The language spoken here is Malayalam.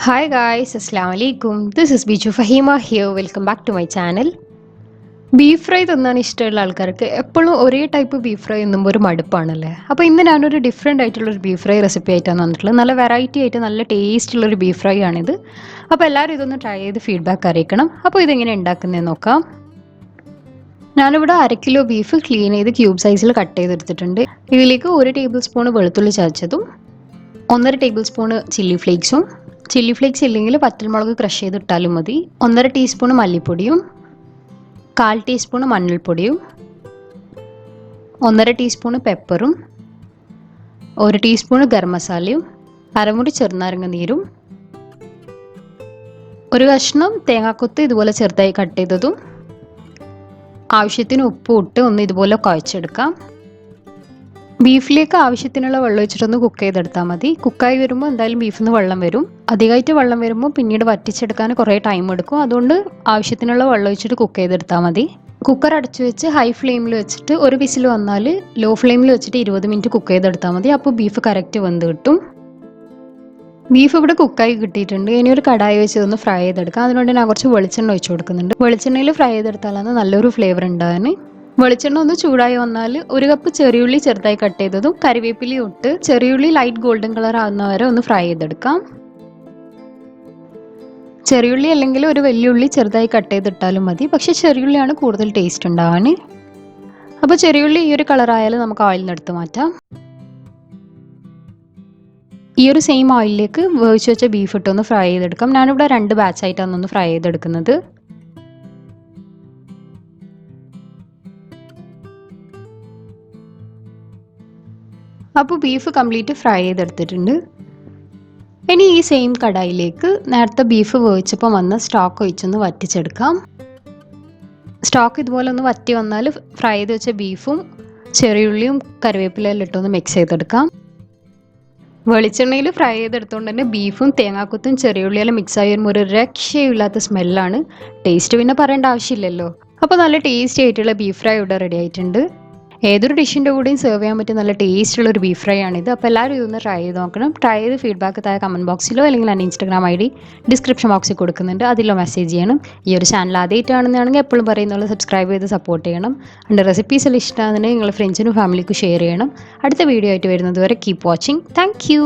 Hi guys, Assalamu alaikum. This is Biju Fahima here. Welcome back to my channel. Beef fry തിന്നാൻ ഇഷ്ടമുള്ള ആൾക്കാർക്ക് എപ്പോഴും ഒരേ ടൈപ്പ് ബീഫ് ഫ്രൈ തിന്നുമ്പോൾ ഒരു മടുപ്പാണല്ലേ. അപ്പോൾ ഇന്ന് ഞാനൊരു ഡിഫറെൻ്റ് ആയിട്ടുള്ളൊരു ബീഫ് ഫ്രൈ റെസിപ്പി ആയിട്ടാണ് വന്നിട്ടുള്ളത്. നല്ല വെറൈറ്റി ആയിട്ട് നല്ല ടേസ്റ്റ് ഉള്ളൊരു ബീഫ് ഫ്രൈ ആണിത്. അപ്പോൾ എല്ലാവരും ഇതൊന്ന് ട്രൈ ചെയ്ത് ഫീഡ്ബാക്ക് അറിയിക്കണം. അപ്പോൾ ഇതെങ്ങനെ ഉണ്ടാക്കുന്നതെന്ന് നോക്കാം. ഞാനിവിടെ 1 കിലോ ബീഫ് ക്ലീൻ ചെയ്ത് ക്യൂബ് സൈസിൽ കട്ട് ചെയ്തെടുത്തിട്ടുണ്ട്. ഇതിലേക്ക് 1 ടേബിൾ സ്പൂൺ വെളുത്തുള്ളി ചതച്ചതും 1.5 ടേബിൾ സ്പൂൺ ചില്ലി ഫ്ലേക്സും, ചില്ലി ഫ്ലേക്സ് ഇല്ലെങ്കിൽ പച്ചമുളക് ക്രഷ് ചെയ്തിട്ടാലും മതി, 1.5 ടീസ്പൂൺ മല്ലിപ്പൊടിയും, 1/4 ടീസ്പൂൺ മഞ്ഞൾപ്പൊടിയും, 1.5 ടീസ്പൂൺ പെപ്പറും, 1 ടീസ്പൂൺ ഗരം മസാലയും, അരമുറി ചെറുനാരങ്ങ നീരും, ഒരു കഷ്ണം തേങ്ങാക്കൊത്ത് ഇതുപോലെ ചെറുതായി കട്ട് ചെയ്തതും, ആവശ്യത്തിന് ഉപ്പ് ഇട്ട് ഒന്ന് ഇതുപോലെ കുഴച്ചെടുക്കാം. ബീഫിലേക്ക് ആവശ്യത്തിനുള്ള വെള്ളം ഒഴിച്ചിട്ടൊന്ന് കുക്ക് ചെയ്തെടുത്താൽ മതി. കുക്കായി വരുമ്പോൾ എന്തായാലും ബീഫിൽ നിന്ന് വെള്ളം വരും. അധികമായിട്ട് വെള്ളം വരുമ്പോൾ പിന്നീട് വറ്റിച്ചെടുക്കാൻ കുറേ ടൈം എടുക്കും. അതുകൊണ്ട് ആവശ്യത്തിനുള്ള വെള്ളം ഒഴിച്ചിട്ട് കുക്ക് ചെയ്തെടുത്താൽ മതി. കുക്കർ അടച്ചു വെച്ച് ഹൈ ഫ്ലെയിമിൽ വെച്ചിട്ട് ഒരു വിസിൽ വന്നാൽ ലോ ഫ്ലെയിമിൽ വെച്ചിട്ട് 20 മിനിറ്റ് കുക്ക് ചെയ്തെടുത്താൽ മതി. അപ്പോൾ ബീഫ് കറക്റ്റ് വെന്ത് കിട്ടും. ബീഫ് ഇവിടെ കുക്കായി കിട്ടിയിട്ടുണ്ട്. ഇനി ഒരു കടായി വെച്ച് ഒന്ന് ഫ്രൈ ചെയ്തെടുക്കാം. അതിനുവേണ്ടി ഞാൻ കുറച്ച് വെളിച്ചെണ്ണ ഒഴിച്ച് കൊടുക്കുന്നുണ്ട്. വെളിച്ചെണ്ണയിൽ ഫ്രൈ ചെയ്തെടുത്താലാണ് നല്ലൊരു ഫ്ലേവർ ഉണ്ടാകാൻ. വെളിച്ചെണ്ണ ഒന്ന് ചൂടായി വന്നാൽ 1 കപ്പ് ചെറിയുള്ളി ചെറുതായി കട്ട് ചെയ്തതും കറിവേപ്പിലയും ഇട്ട് ചെറിയുള്ളി ലൈറ്റ് ഗോൾഡൻ കളർ ആകുന്നവരെ ഒന്ന് ഫ്രൈ ചെയ്തെടുക്കാം. ചെറിയുള്ളി അല്ലെങ്കിൽ ഒരു വലിയുള്ളി ചെറുതായി കട്ട് ചെയ്തിട്ടാലും മതി, പക്ഷെ ചെറിയുള്ളിയാണ് കൂടുതൽ ടേസ്റ്റ് ഉണ്ടാവാൻ. അപ്പോൾ ചെറിയുള്ളി ഈ ഒരു കളറായാലും നമുക്ക് ഓയിലിൽ നിന്ന് എടുത്ത് മാറ്റാം. ഈ ഒരു സെയിം ഓയിലിലേക്ക് വേവിച്ച് വെച്ച ബീഫ് ഇട്ടൊന്ന് ഫ്രൈ ചെയ്തെടുക്കാം. ഞാനിവിടെ 2 ബാച്ചായിട്ടാണ് ഒന്ന് ഫ്രൈ ചെയ്തെടുക്കുന്നത്. അപ്പോൾ ബീഫ് കംപ്ലീറ്റ് ഫ്രൈ ചെയ്തെടുത്തിട്ടുണ്ട്. ഇനി ഈ സെയിം കടായിലേക്ക് നേരത്തെ ബീഫ് വേവിച്ചപ്പോൾ വന്ന സ്റ്റോക്ക് ഒഴിച്ചൊന്ന് വറ്റിച്ചെടുക്കാം. സ്റ്റോക്ക് ഇതുപോലെ ഒന്ന് വറ്റി വന്നാൽ ഫ്രൈ ചെയ്ത് വെച്ച ബീഫും ചെറിയുള്ളിയും കറിവേപ്പിലയും ഇട്ടൊന്ന് മിക്സ് ചെയ്തെടുക്കാം. വെളിച്ചെണ്ണയിൽ ഫ്രൈ ചെയ്തെടുത്തുകൊണ്ട് തന്നെ ബീഫും തേങ്ങാക്കൊത്തും ചെറിയുള്ളിയെല്ലാം മിക്സായി വരുമ്പോൾ ഒരു രക്ഷയില്ലാത്ത സ്മെല്ലാണ്. ടേസ്റ്റ് പിന്നെ പറയേണ്ട ആവശ്യമില്ലല്ലോ. അപ്പോൾ നല്ല ടേസ്റ്റി ആയിട്ടുള്ള ബീഫ് ഫ്രൈ ഇവിടെ റെഡി ആയിട്ടുണ്ട്. ഏതൊരു ഡിഷിൻ്റെ കൂടെയും സെർവ് ചെയ്യാൻ പറ്റിയ നല്ല ടേസ്റ്റുള്ള ഒരു ബീഫ് ഫ്രൈ ആണിത്. അപ്പോൾ എല്ലാവരും ഇതൊന്ന് ട്രൈ ചെയ്ത് നോക്കണം. ട്രൈ ചെയ്ത് ഫീഡ്ബാക്ക് താഴെ കമൻറ്റ് ബോക്സിലോ അല്ലെങ്കിൽ എൻ്റെ ഇൻസ്റ്റാഗ്രാം ID ഡിസ്ക്രിപ്ഷൻ ബോക്സിൽ കൊടുക്കുന്നുണ്ട്, അതിലോ മെസ്സേജ് ചെയ്യണം. ഈ ഒരു ചാനൽ ആദ്യമായിട്ടാണെന്നാണെങ്കിൽ എപ്പോഴും പറയുന്നത് സബ്സ്ക്രൈബ് ചെയ്ത് സപ്പോർട്ട് ചെയ്യണം. എൻ്റെ റെസിപ്പീസെല്ലാം ഇഷ്ടമാണെന്നുണ്ടെങ്കിൽ നിങ്ങൾ ഫ്രണ്ട്സിനും ഫാമിലിക്കും ഷെയർ ചെയ്യണം. അടുത്ത വീഡിയോ ആയിട്ട് വരുന്നത് വരെ കീപ്പ് വാച്ചിങ്. Thank you.